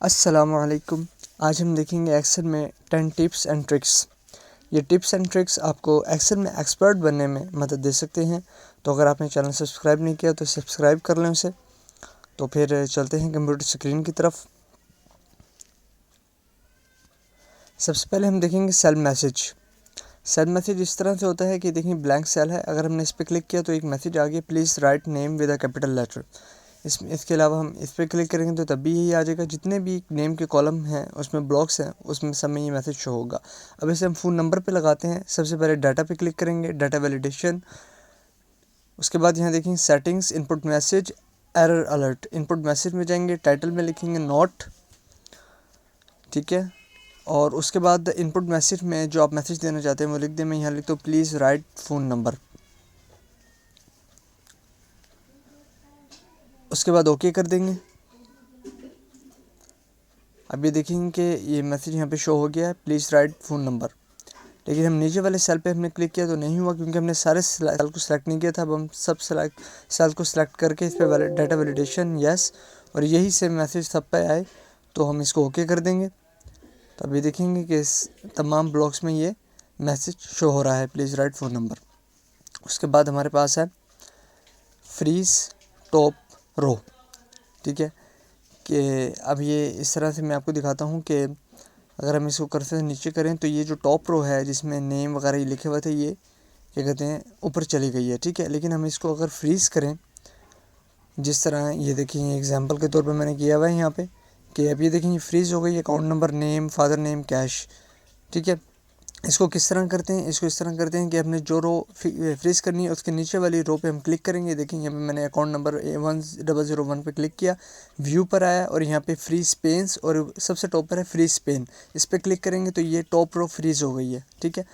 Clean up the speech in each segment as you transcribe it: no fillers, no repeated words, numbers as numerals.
अस्सलामुअलैकुम। आज हम देखेंगे एक्सेल में 10 टिप्स एंड ट्रिक्स। ये टिप्स एंड ट्रिक्स आपको एक्सेल में एक्सपर्ट बनने में मदद दे सकते हैं। तो अगर आपने चैनल सब्सक्राइब नहीं किया तो सब्सक्राइब कर लें उसे। तो फिर चलते हैं कंप्यूटर स्क्रीन की तरफ। सबसे पहले हम देखेंगे सेल मैसेज। सेल मैसेज इस तरह से होता है कि देखिए ब्लैंक सेल है, अगर हमने इस पर क्लिक किया तो एक मैसेज आ गया, please write name with a capital letter. इसके अलावा हम इस पर क्लिक करेंगे तो तब भी यही आ जाएगा। जितने भी नेम के कॉलम हैं उसमें ब्लॉक्स हैं, उसमें सब में ये मैसेज शो होगा। अब इसे हम फ़ोन नंबर पे लगाते हैं। सबसे पहले डाटा पे क्लिक करेंगे, डाटा वैलिडेशन। उसके बाद यहाँ देखेंगे settings, input message, error alert. Input message में जाएंगे, टाइटल में लिखेंगे नोट, ठीक है। और उसके बाद इनपुट मैसेज में जो आप मैसेज देना चाहते हैं वो लिख दें। मैं यहाँ लिख दो प्लीज़ राइट फ़ोन नंबर। उसके बाद ओके कर देंगे। अब ये देखेंगे कि ये मैसेज यहाँ पे शो हो गया है, प्लीज़ राइट फ़ोन नंबर। लेकिन हम नीचे वाले सेल पे हमने क्लिक किया तो नहीं हुआ, क्योंकि हमने सारे सेल को सिलेक्ट नहीं किया था। अब हम सब सेल को सिलेक्ट करके इस पर डाटा वैलिडेशन यस, और यही से मैसेज सब पे आए तो हम इसको ओके कर देंगे। तो अब ये देखेंगे कि इस तमाम ब्लॉक्स में ये मैसेज शो हो रहा है, प्लीज़ राइट फ़ोन नंबर। उसके बाद हमारे पास है फ्रीज टॉप रो, ठीक है। कि अब ये इस तरह से मैं आपको दिखाता हूँ कि अगर हम इसको कर्सर से नीचे करें तो ये जो टॉप रो है जिसमें नेम वगैरह ये लिखे हुए थे, ये क्या कहते हैं ऊपर चली गई है, ठीक है। लेकिन हम इसको अगर फ्रीज़ करें, जिस तरह ये देखिए एग्जांपल के तौर पे मैंने किया हुआ है यहाँ पे कि अब ये देखिए फ्रीज़ हो गई है, account number, name, father name, cash, ठीक है। इसको किस तरह करते हैं, इसको इस तरह करते हैं कि हमने जो रो फ्रीज़ करनी है उसके नीचे वाली रो पे हम क्लिक करेंगे। देखेंगे यहाँ पे मैंने अकाउंट नंबर 1001 पे क्लिक किया, व्यू पर आया और यहाँ पे फ्री स्पेन्स और सबसे टॉप पर है फ्री स्पेन। इस पर क्लिक करेंगे तो ये टॉप रो फ्रीज़ हो गई है, ठीक है।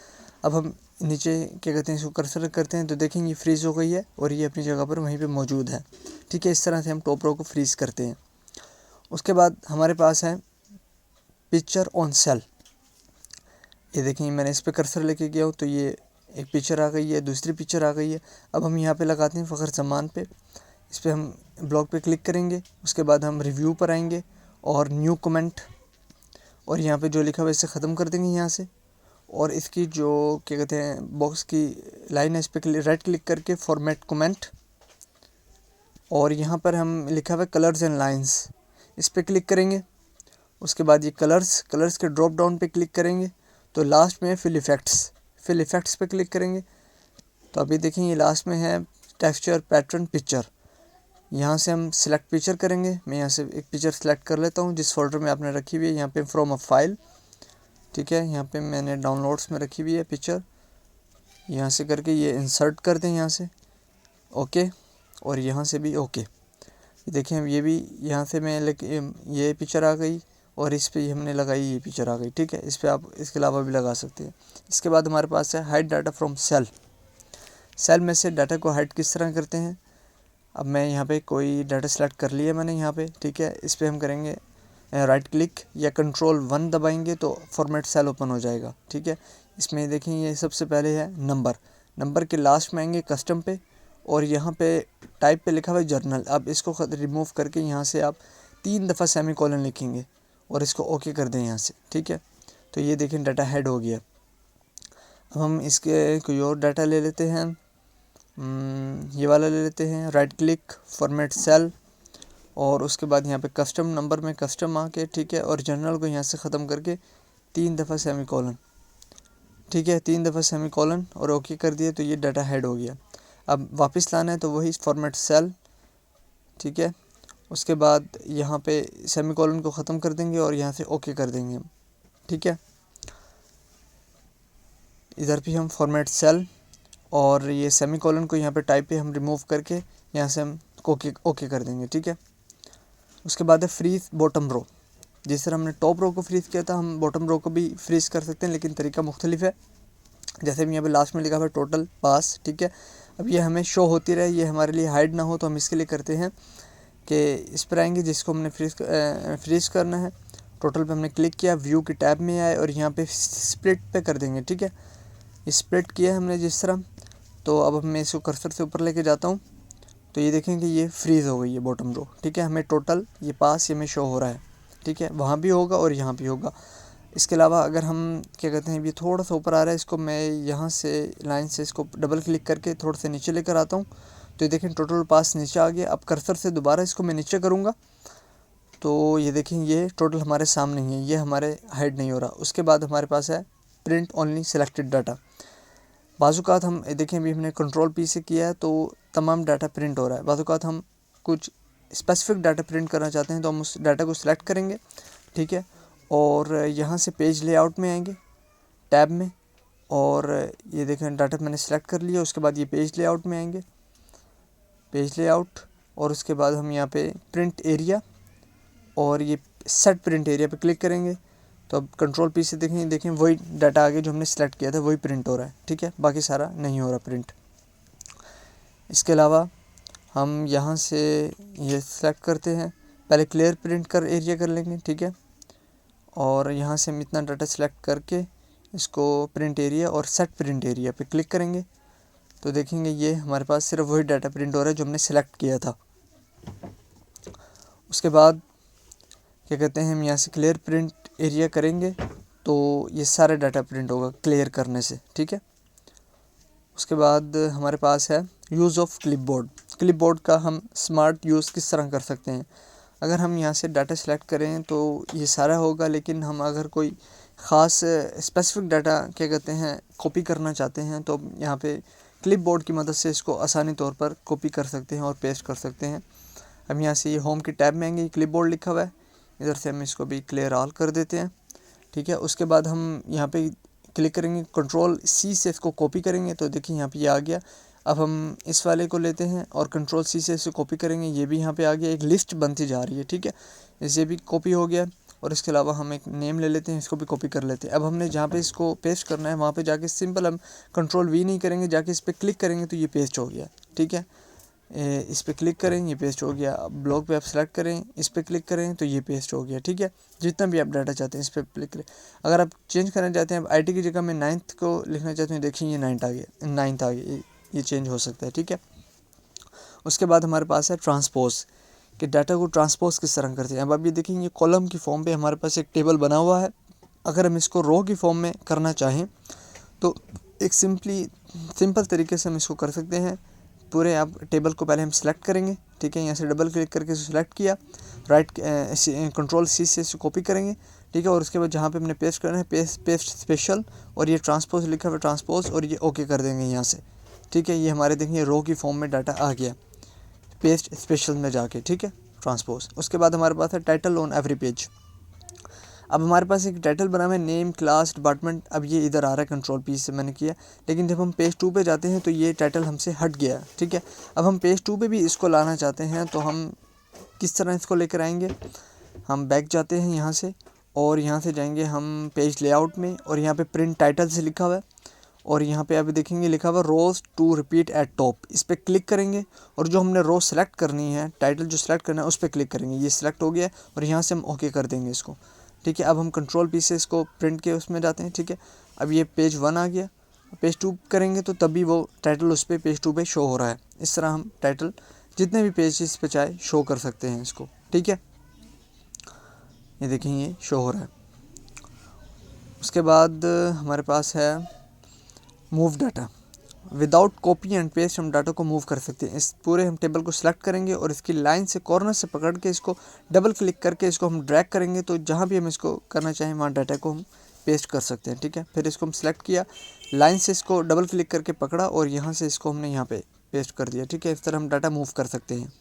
अब हम नीचे क्या कहते हैं इसको कर्सर करते हैं तो देखेंगे फ्रीज़ हो गई है और ये अपनी जगह पर वहीं पर मौजूद है, ठीक है। इस तरह से हम टॉप रो को फ्रीज़ करते हैं। उसके बाद हमारे पास है पिक्चर ऑन सेल। ये देखिए मैंने इस पर कर्सर लेके गया हूँ तो ये एक पिक्चर आ गई है, दूसरी पिक्चर आ गई है। अब हम यहाँ पे लगाते हैं फ़खर जमान पे। इस पर हम ब्लॉग पे क्लिक करेंगे। उसके बाद हम रिव्यू पर आएंगे और न्यू कमेंट, और यहाँ पे जो लिखा हुआ है इसे ख़त्म कर देंगे यहाँ से। और इसकी जो क्या कहते हैं बॉक्स की लाइन है इस पर राइट क्लिक करके फॉर्मेट कमेंट, और यहाँ पर हम लिखा हुआ है कलर्स एंड लाइन्स, इस पर क्लिक करेंगे। उसके बाद ये कलर्स के ड्रॉप डाउन पे क्लिक करेंगे तो लास्ट में फिल इफ़ेक्ट्स पे क्लिक करेंगे। तो अभी देखें ये लास्ट में है टेक्सचर, पैटर्न, पिक्चर। यहाँ से हम सिलेक्ट पिक्चर करेंगे। मैं यहाँ से एक पिक्चर सेलेक्ट कर लेता हूँ जिस फोल्डर में आपने रखी हुई है। यहाँ पे फ्रॉम अ फाइल, ठीक है। यहाँ पे मैंने डाउनलोड्स में रखी हुई है पिक्चर। यहाँ से करके ये इंसर्ट कर दें यहाँ से, ओके, और यहाँ से भी ओके। देखें ये भी यहाँ से मैं ये पिक्चर आ गई और इस पे हमने लगाई ये पिक्चर आ गई, ठीक है। इस पे आप इसके अलावा भी लगा सकते हैं। इसके बाद हमारे पास है हाइड डाटा फ्रॉम सेल में से डाटा को हाइड किस तरह करते हैं। अब मैं यहाँ पे कोई डाटा सेलेक्ट कर लिया मैंने यहाँ पे, ठीक है। इस पर हम करेंगे राइट क्लिक या Ctrl+1 दबाएंगे तो फॉर्मेट सेल ओपन हो जाएगा, ठीक है। इसमें देखें ये सबसे पहले है नंबर के लास्ट में आएंगे कस्टम पे, और यहाँ पे टाइप पे लिखा हुआ है जर्नल। अब इसको रिमूव करके यहाँ से आप 3 दफ़ा सेमीकोलन लिखेंगे और इसको ओके कर दें यहाँ से, ठीक है। तो ये देखें डाटा हेड हो गया। अब हम इसके कोई और डाटा ले लेते हैं, ये वाला ले लेते हैं। राइट क्लिक, फॉर्मेट सेल, और उसके बाद यहाँ पे कस्टम नंबर में कस्टम आके, ठीक है, और जर्नल को यहाँ से ख़त्म करके 3 दफ़ा सेमीकोलन, ठीक है, 3 दफ़ा सेमीकोलन और ओके कर दिए तो ये डाटा हेड हो गया। अब वापस लाना है तो वही फॉर्मेट सेल, ठीक है। उसके बाद यहाँ पे सेमीकोलन को ख़त्म कर देंगे और यहाँ से ओके कर देंगे हम, ठीक है। इधर भी हम फॉर्मेट सेल और ये सेमीकोलन को यहाँ पे टाइप पे हम रिमूव करके यहाँ से हम ओके कर देंगे, ठीक है। उसके बाद है फ्रीज बॉटम रो। जिस तरह हमने टॉप रो को फ्रीज़ किया था हम बॉटम रो को भी फ्रीज़ कर सकते हैं, लेकिन तरीका मुख्तलिफ है। जैसे भी यहाँ पे लास्ट में लिखा हुआ है टोटल पास, ठीक है। अब ये हमें शो होती रहे, ये हमारे लिए हाइड ना हो, तो हम इसके लिए करते हैं कि इस पर आएंगे जिसको हमने फ्रीज़ करना है। टोटल पे हमने क्लिक किया, व्यू की टैब में आए और यहाँ पे स्प्लिट पे कर देंगे, ठीक है। स्प्लिट किया हमने जिस तरह, तो अब मैं इसको कर्सर से ऊपर लेके जाता हूँ तो ये देखें कि ये फ्रीज़ हो गई है बॉटम रो, ठीक है। हमें टोटल ये पास ये में शो हो रहा है, ठीक है, वहाँ भी होगा और यहाँ भी होगा। इसके अलावा अगर हम क्या कहते हैं, ये थोड़ा सा ऊपर आ रहा है, इसको मैं यहाँ से लाइन से इसको डबल क्लिक करके थोड़ा सा नीचे लेकर आता हूँ, तो ये देखें टोटल पास नीचे आ गया। अब कर्सर से दोबारा इसको मैं नीचे करूँगा तो ये देखें ये टोटल हमारे सामने ही है, ये हमारे हाइड नहीं हो रहा। उसके बाद हमारे पास है प्रिंट ओनली सिलेक्टेड डाटा। बाज़ात हम देखें अभी हमने कंट्रोल पी से किया है तो तमाम डाटा प्रिंट हो रहा है। बाज़ात हम कुछ स्पेसिफिक डाटा प्रिंट करना चाहते हैं तो हम उस डाटा को सिलेक्ट करेंगे, ठीक है, और यहाँ से पेज लेआउट में आएंगे टैब में, और ये देखें डाटा मैंने सेलेक्ट कर लिया। उसके बाद ये पेज लेआउट में आएंगे, पेज लेआउट, और उसके बाद हम यहाँ पे प्रिंट एरिया और ये सेट प्रिंट एरिया पे क्लिक करेंगे तो अब कंट्रोल पी से देखें वही डाटा आगे जो हमने सेलेक्ट किया था वही प्रिंट हो रहा है, ठीक है, बाकी सारा नहीं हो रहा प्रिंट। इसके अलावा हम यहाँ से ये सेलेक्ट करते हैं, पहले क्लियर प्रिंट कर एरिया कर लेंगे, ठीक है, और यहाँ से हम इतना डाटा सेलेक्ट करके इसको प्रिंट एरिया और सेट प्रिंट एरिया पे क्लिक करेंगे तो देखेंगे ये हमारे पास सिर्फ वही डाटा प्रिंट हो रहा है जो हमने सेलेक्ट किया था। उसके बाद क्या कहते हैं, हम यहाँ से क्लियर प्रिंट एरिया करेंगे तो ये सारा डाटा प्रिंट होगा क्लियर करने से, ठीक है। उसके बाद हमारे पास है यूज़ ऑफ क्लिपबोर्ड। क्लिपबोर्ड का हम स्मार्ट यूज़ किस तरह कर सकते हैं। अगर हम यहाँ से डाटा सेलेक्ट करें तो ये सारा होगा, लेकिन हम अगर कोई ख़ास स्पेसिफिक डाटा क्या कहते हैं कॉपी करना चाहते हैं तो यहाँ पे क्लिपबोर्ड की मदद से इसको आसानी तौर पर कॉपी कर सकते हैं और पेस्ट कर सकते हैं। हम यहाँ से ये होम के टैब में आएंगे, क्लिपबोर्ड लिखा हुआ है, इधर से हम इसको भी क्लियर ऑल कर देते हैं, ठीक है। उसके बाद हम यहाँ पे क्लिक करेंगे, कंट्रोल सी से इसको कॉपी करेंगे तो देखिए यहाँ पे ये आ गया। अब हम इस वाले को लेते हैं और कंट्रोल सी से इसे कॉपी करेंगे, ये भी यहाँ पे आ गया, एक लिस्ट बनती जा रही है, ठीक है, इसे भी कॉपी हो गया। और इसके अलावा हम एक नेम ले लेते हैं, इसको भी कॉपी कर लेते हैं। अब हमने जहाँ पे इसको पेस्ट करना है वहाँ पे जाके सिंपल हम कंट्रोल वी नहीं करेंगे, जाके इस पर क्लिक करेंगे तो ये पेस्ट हो गया, ठीक है। इस पर क्लिक करें ये पेस्ट हो गया। ब्लॉक पे आप सेलेक्ट करें, इस पर क्लिक करें तो ये पेस्ट हो गया, ठीक है। जितना भी आप डाटा चाहते हैं इस पर क्लिक करें। अगर आप चेंज करना चाहते हैं, IT की जगह में 9th को लिखना चाहते हैं, देखिए ये 9th आ गया, 9th आ गया, ये चेंज हो सकता है, ठीक है। उसके बाद हमारे पास है ट्रांसपोज, कि डाटा को ट्रांसपोज किस तरह करते हैं। अब आप ये देखेंगे कॉलम की फॉर्म पे हमारे पास एक टेबल बना हुआ है। अगर हम इसको रो की फॉर्म में करना चाहें तो एक सिंपल तरीके से हम इसको कर सकते हैं। पूरे आप टेबल को पहले हम सेलेक्ट करेंगे, ठीक है, यहाँ से डबल क्लिक करके सेलेक्ट किया, राइट कंट्रोल सी से इसे कॉपी करेंगे, ठीक है, और उसके बाद जहाँ पे हमने पेस्ट करना है पेस्ट स्पेशल, और ये ट्रांसपोज लिखा हुआ ट्रांसपोज, और ये ओके कर देंगे यहाँ से, ठीक है। ये हमारे देखिए रो की फॉर्म में डाटा आ गया पेस्ट स्पेशल में जाके, ठीक है, ट्रांसपोज। उसके बाद हमारे पास है टाइटल ऑन एवरी पेज। अब हमारे पास एक टाइटल बना हुआ है नेम क्लास डिपार्टमेंट, अब ये इधर आ रहा है कंट्रोल पी से मैंने किया, लेकिन जब हम पेज 2 पे जाते हैं तो ये टाइटल हमसे हट गया, ठीक है। अब हम पेज 2 पे भी इसको लाना चाहते हैं तो हम किस तरह इसको लेकर आएंगे। हम बैक जाते हैं यहाँ से, और यहाँ से जाएंगे हम पेज लेआउट में, और यहाँ पे प्रिंट टाइटल से लिखा हुआ है, और यहाँ पे आप देखेंगे लिखा हुआ रोज टू रिपीट एट टॉप, इस पर क्लिक करेंगे और जो हमने रो सेलेक्ट करनी है, टाइटल जो सेलेक्ट करना है उस पर क्लिक करेंगे, ये सिलेक्ट हो गया, और यहाँ से हम ओके कर देंगे इसको, ठीक है। अब हम कंट्रोल पी से इसको प्रिंट के उसमें जाते हैं, ठीक है। अब ये पेज 1 आ गया, पेज 2 करेंगे तो तभी वो टाइटल उस पर पेज 2 पे शो हो रहा है। इस तरह हम टाइटल जितने भी पेजेस पे चाहे शो कर सकते हैं इसको, ठीक है। ये देखें ये शो हो रहा है। उसके बाद हमारे पास है move data. Without copy and paste हम डाटा को मूव कर सकते हैं। इस पूरे हम टेबल को सिलेक्ट करेंगे और इसकी लाइन से कॉर्नर से पकड़ के इसको डबल क्लिक करके इसको हम ड्रैग करेंगे तो जहाँ भी हम इसको करना चाहें वहाँ डाटा को हम पेस्ट कर सकते हैं, ठीक है। फिर इसको हम सिलेक्ट किया, लाइन से इसको डबल क्लिक करके पकड़ा और यहाँ से इसको हमने यहाँ पे पेस्ट कर दिया, ठीक है। इस तरह हम डाटा मूव कर सकते हैं।